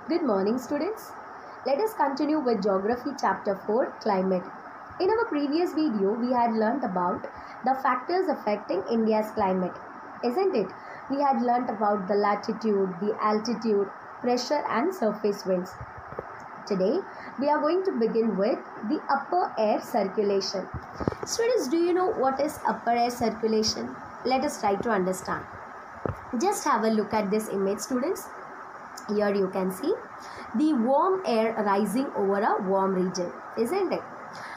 Good morning, students. Let us continue with Geography Chapter 4 Climate. In our previous video, we had learnt about the factors affecting India's climate, isn't it? We had learnt about the latitude, the altitude, pressure, and surface winds. Today, we are going to begin with the upper air circulation. Students, do you know what is upper air circulation? Let us try to understand. Just have a look at this image, students. Here you can see the warm air rising over a warm region, isn't it?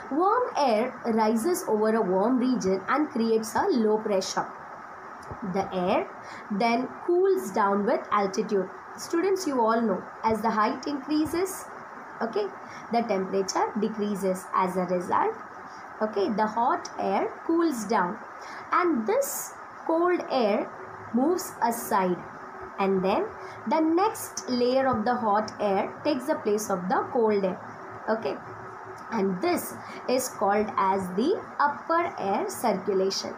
Warm air rises over a warm region and creates a low pressure. The air then cools down with altitude. Students, you all know, as the height increases, the temperature decreases. As a result, the hot air cools down and this cold air moves aside, and then the next layer of the hot air takes the place of the cold air, and this is called as the upper air circulation.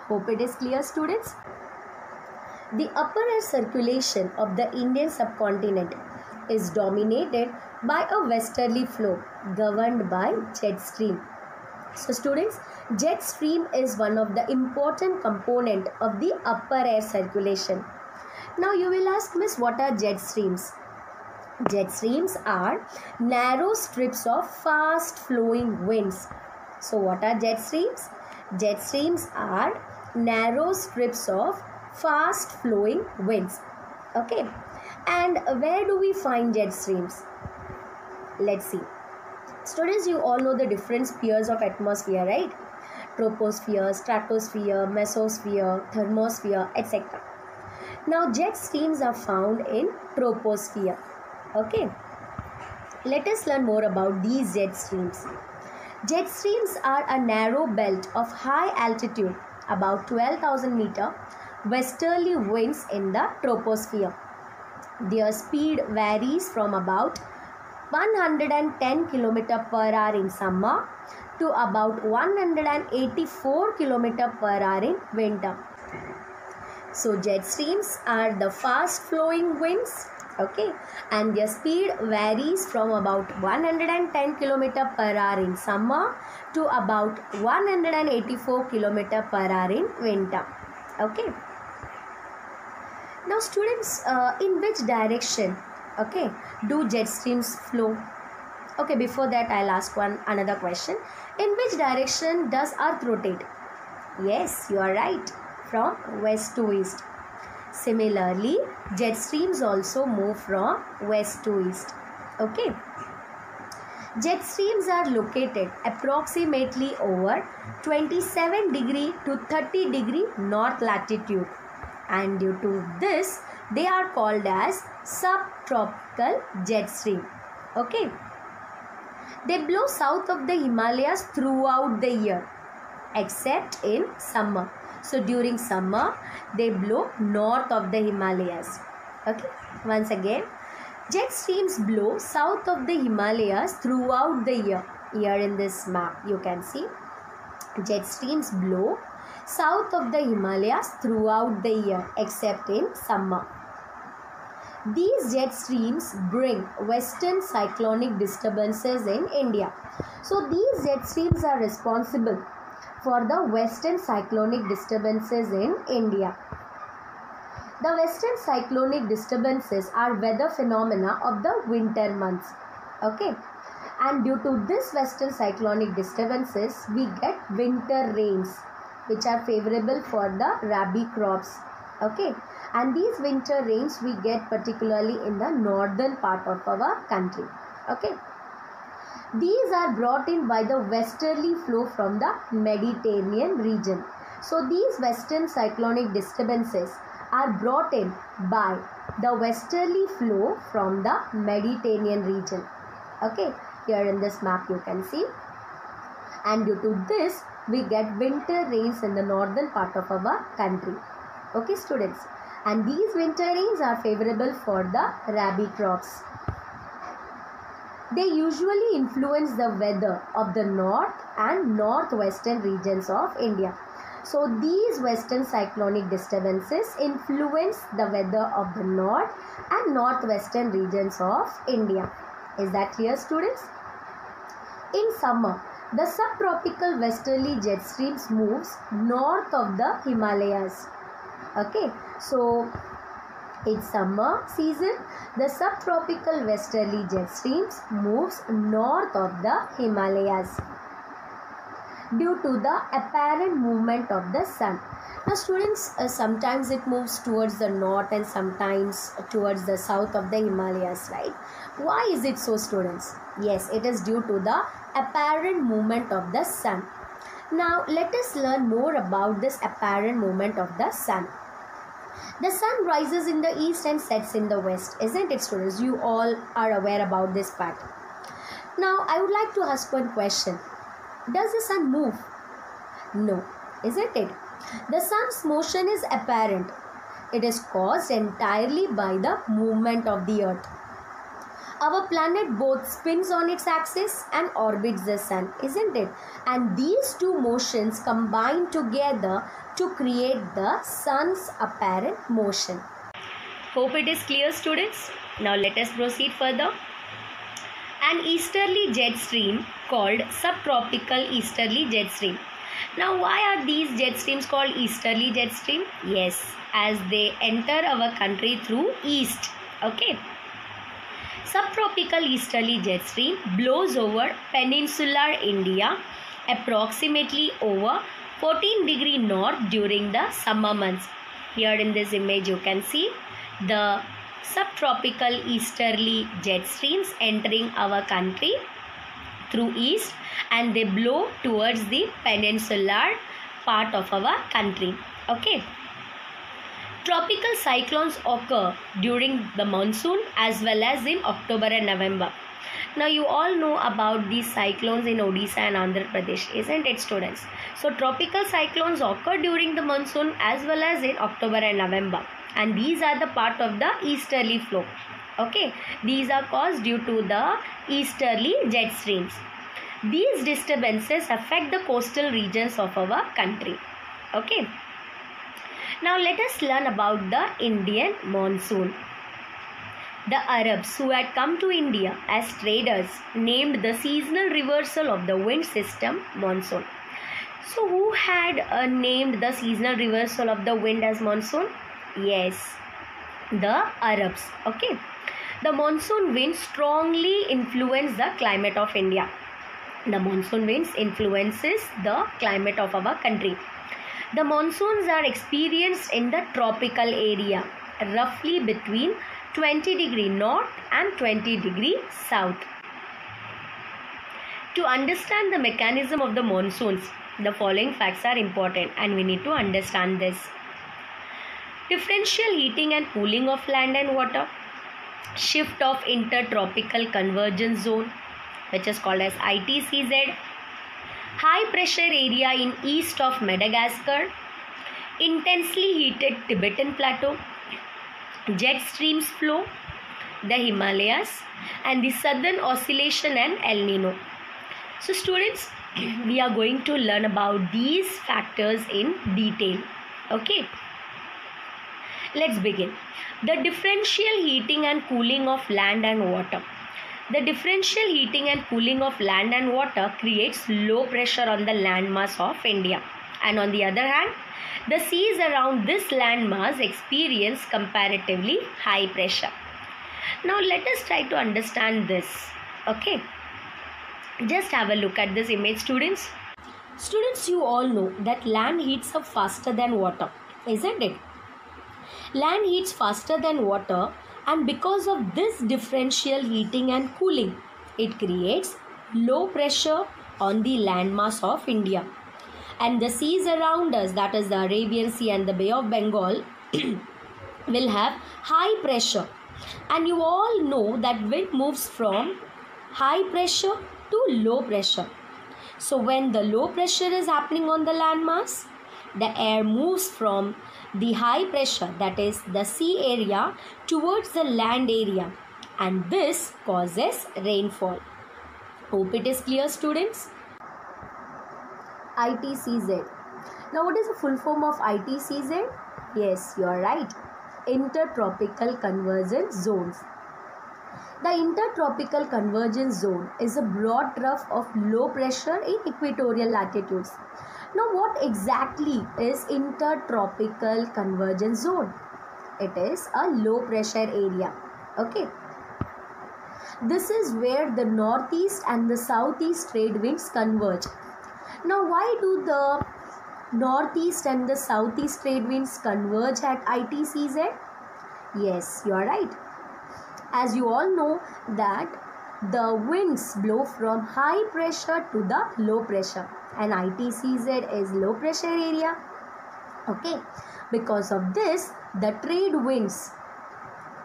Hope it is clear, students. The upper air circulation of the Indian subcontinent is dominated by a westerly flow governed by jet stream. So students, jet stream is one of the important component of the upper air circulation. Now you will ask, Miss, what are jet streams? Jet streams are narrow strips of fast flowing winds. So what are jet streams? Jet streams are narrow strips of fast flowing winds. And where do we find jet streams? Let's see. Students, you all know the different spheres of atmosphere, right? Troposphere, stratosphere, mesosphere, thermosphere, etc. Now jet streams are found in troposphere. Let us learn more about these jet streams. Jet streams are a narrow belt of high altitude, about 12,000 meter, westerly winds in the troposphere. Their speed varies from about 110 km per hour in summer to about 184 km per hour in winter. So jet streams are the fast flowing winds, and their speed varies from about 110 km per hour in summer to about 184 km per hour in winter. Now students, in which direction do jet streams flow? Before that I'll ask another question. In which direction does earth rotate? Yes, you are right, from west to east. Similarly, jet streams also move from west to east. Jet streams are located approximately over 27 degree to 30 degree north latitude, and due to this they are called as subtropical jet stream. They blow south of the Himalayas throughout the year except in summer. So during summer they blow north of the Himalayas. Once again, jet streams blow south of the Himalayas throughout the year. Here in this map you can see jet streams blow south of the Himalayas throughout the year except in summer. These jet streams bring western cyclonic disturbances in India. So these jet streams are responsible for the western cyclonic disturbances in India. The western cyclonic disturbances are weather phenomena of the winter months. And due to this western cyclonic disturbances, we get winter rains, which are favorable for the rabi crops. And these winter rains we get particularly in the northern part of our country. These are brought in by the westerly flow from the Mediterranean region. So these western cyclonic disturbances are brought in by the westerly flow from the Mediterranean region. Here in this map you can see. And due to this we get winter rains in the northern part of our country. Students, and these winter rains are favorable for the rabi crops. They usually influence the weather of the north and northwestern regions of India. So these western cyclonic disturbances influence the weather of the north and northwestern regions of India. Is that clear, students? In summer, the subtropical westerly jet streams moves north of the Himalayas. Okay, so in summer season, the subtropical westerly jet streams moves north of the Himalayas due to the apparent movement of the sun. Now students, sometimes it moves towards the north and sometimes towards the south of the Himalayas, right? Why is it so, students? Yes, it is due to the apparent movement of the sun. Now let us learn more about this apparent movement of the sun. The sun rises in the east and sets in the west, isn't it, students? You all are aware about this part. Now I would like to ask one question. Does the sun move? No, isn't it? The sun's motion is apparent. It is caused entirely by the movement of the earth. Our planet both spins on its axis and orbits the sun, isn't it? And these two motions combine together to create the sun's apparent motion. Hope it is clear, students. Now let us proceed further. An easterly jet stream called subtropical easterly jet stream. Now why are these jet streams called easterly jet stream? Yes, as they enter our country through east. Okay. Subtropical easterly jet stream blows over peninsular India approximately over 14° north during the summer months. Here in this image you can see the subtropical easterly jet streams entering our country through east, and they blow towards the peninsular part of our country. Okay. Tropical cyclones occur during the monsoon as well as in October and November. Now you all know about these cyclones in Odisha and Andhra Pradesh, isn't it, students? So tropical cyclones occur during the monsoon as well as in October and November, and these are the part of the easterly flow. Okay, these are caused due to the easterly jet streams. These disturbances affect the coastal regions of our country. Okay. Now let us learn about the Indian monsoon. The Arabs who had come to India as traders named the seasonal reversal of the wind system monsoon. So who had named the seasonal reversal of the wind as monsoon? Yes, the Arabs. Okay. The monsoon winds strongly influence the climate of India. The monsoon winds influences the climate of our country. The monsoons are experienced in the tropical area, roughly between 20° north and 20° south. To understand the mechanism of the monsoons, the following facts are important and we need to understand this. Differential heating and cooling of land and water, shift of intertropical convergence zone, which is called as ITCZ, high pressure area in east of Madagascar, intensely heated Tibetan plateau, jet streams flow, the Himalayas, and the southern oscillation and El Nino. So students, we are going to learn about these factors in detail. Okay. Let's begin. The differential heating and cooling of land and water. The differential heating and cooling of land and water creates low pressure on the landmass of India. And on the other hand, the seas around this landmass experience comparatively high pressure. Now let us try to understand this. Okay. Just have a look at this image, students. Students, you all know that land heats up faster than water, isn't it? Land heats faster than water, and because of this differential heating and cooling, it creates low pressure on the landmass of India. And the seas around us, that is the Arabian Sea and the Bay of Bengal, will have high pressure. And you all know that wind moves from high pressure to low pressure. So when the low pressure is happening on the landmass, the air moves from the high pressure, that is the sea area, towards the land area, and this causes rainfall. Hope it is clear, students. ITCZ. Now, what is the full form of ITCZ? Yes, you are right. Intertropical Convergence Zones. The Intertropical Convergence Zone is a broad trough of low pressure in equatorial latitudes. Now, what exactly is Intertropical Convergence Zone? It is a low pressure area. Okay. This is where the northeast and the southeast trade winds converge. Now, why do the northeast and the southeast trade winds converge at ITCZ? Yes, you are right. As you all know that the winds blow from high pressure to the low pressure, and ITCZ is low pressure area. Okay, because of this, the trade winds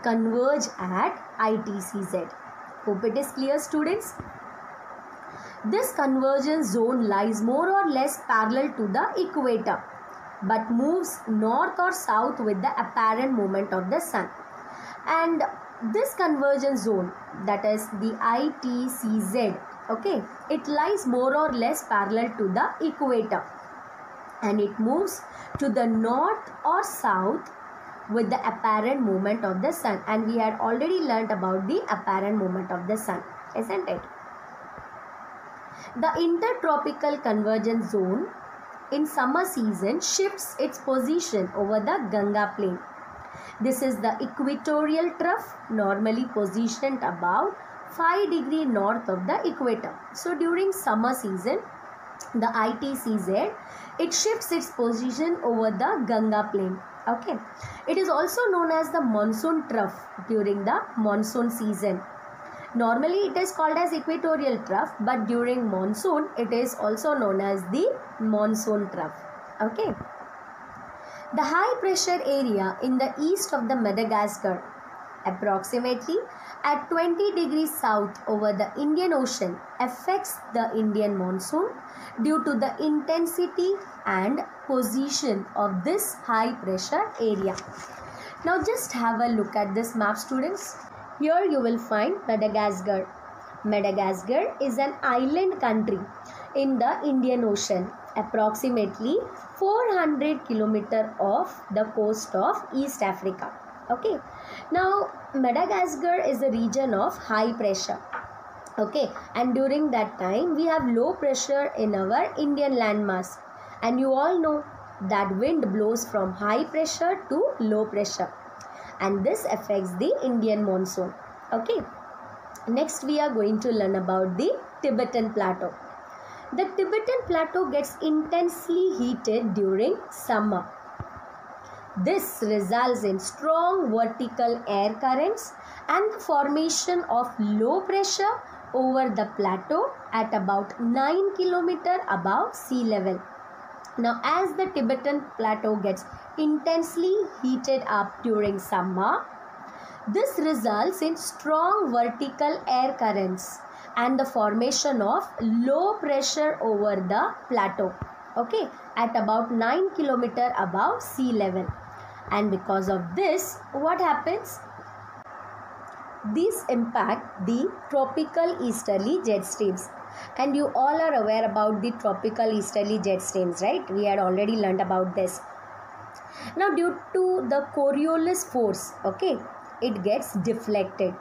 converge at ITCZ. Hope it is clear, students. This convergence zone lies more or less parallel to the equator, but moves north or south with the apparent movement of the sun. And this convergence zone, that is the ITCZ, okay, it lies more or less parallel to the equator, and it moves to the north or south with the apparent movement of the sun. And we had already learnt about the apparent movement of the sun, isn't it? The Intertropical Convergence Zone in summer season shifts its position over the Ganga plain. This is the equatorial trough, normally positioned about 5 degrees north of the equator. So during summer season, the ITCZ, it shifts its position over the Ganga plain. Okay, it is also known as the monsoon trough during the monsoon season. Normally it is called as equatorial trough, but during monsoon it is also known as the monsoon trough. Okay. The high pressure area in the east of the Madagascar, approximately at 20 degrees south over the Indian Ocean, affects the Indian monsoon due to the intensity and position of this high pressure area. Now just have a look at this map, students. Here you will find Madagascar. Madagascar is an island country in the Indian Ocean, approximately 400 kilometers off the coast of East Africa. Okay. Now Madagascar is a region of high pressure. Okay. And during that time we have low pressure in our Indian landmass. And you all know that wind blows from high pressure to low pressure. And this affects the Indian monsoon. Okay. Next we are going to learn about the Tibetan Plateau. The Tibetan Plateau gets intensely heated during summer. This results in strong vertical air currents and the formation of low pressure over the plateau at about 9 kilometers above sea level. Now, as the Tibetan Plateau gets intensely heated up during summer, this results in strong vertical air currents and the formation of low pressure over the plateau, okay, at about 9 kilometers above sea level. And because of this, what happens? These impact the tropical easterly jet streams. And you all are aware about the tropical easterly jet streams, right? We had already learned about this. Now, due to the Coriolis force, okay, it gets deflected.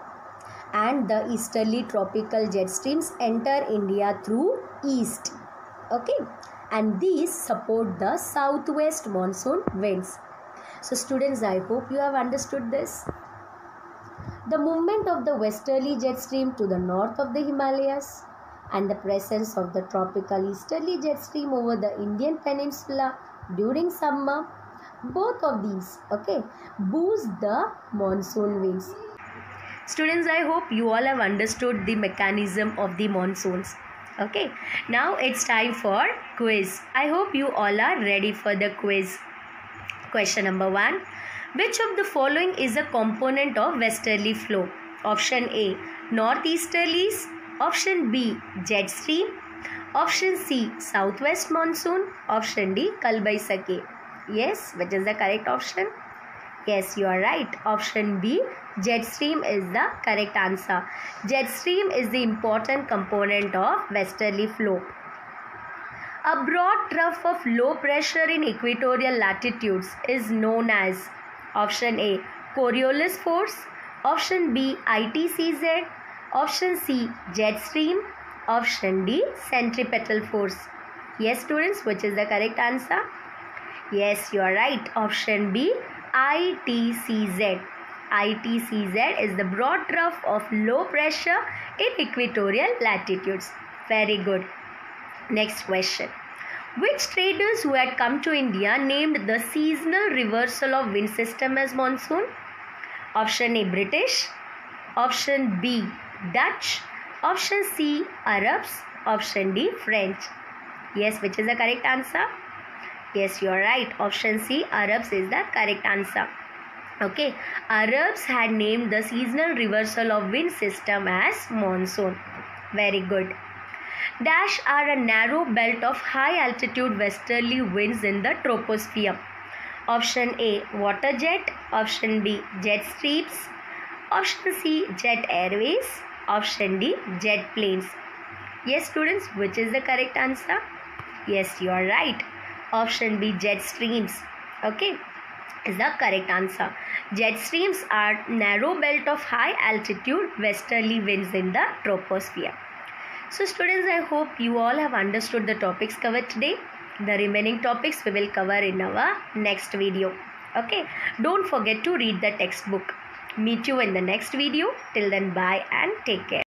And the easterly tropical jet streams enter India through east. Okay. And these support the southwest monsoon winds. So students, I hope you have understood this. The movement of the westerly jet stream to the north of the Himalayas and the presence of the tropical easterly jet stream over the Indian peninsula during summer, both of these, okay, boost the monsoon winds. Students, I hope you all have understood the mechanism of the monsoons. Okay, now it's time for quiz. I hope you all are ready for the quiz. Question number 1. Which of the following is a component of westerly flow? Option A, northeasterlies. Option B, jet stream. Option C, southwest monsoon. Option D, Kalbaisake. Yes, which is the correct option? Yes, you are right. Option B, jet stream is the correct answer. Jet stream is the important component of westerly flow. A broad trough of low pressure in equatorial latitudes is known as option A, Coriolis force, option B, ITCZ, option C, jet stream, option D, centripetal force. Yes, students, which is the correct answer? Yes, you are right. Option B, ITCZ. ITCZ is the broad trough of low pressure in equatorial latitudes. Very good. Next question. Which traders who had come to India named the seasonal reversal of wind system as monsoon? Option A, British. Option B, Dutch. Option C, Arabs. Option D, French. Yes, which is the correct answer? Yes, you are right. Option C, Arabs is the correct answer. Okay, Arabs had named the seasonal reversal of wind system as monsoon. Very good. Dash are a narrow belt of high altitude westerly winds in the troposphere. Option A, water jet. Option B, jet streams. Option C, jet airways. Option D, jet planes. Yes, students, which is the correct answer? Yes, you are right. Option B, jet streams. Okay, is the correct answer. Jet streams are narrow belt of high altitude westerly winds in the troposphere. So students, I hope you all have understood the topics covered today. The remaining topics we will cover in our next video. Okay, don't forget to read the textbook. Meet you in the next video. Till then, bye and take care.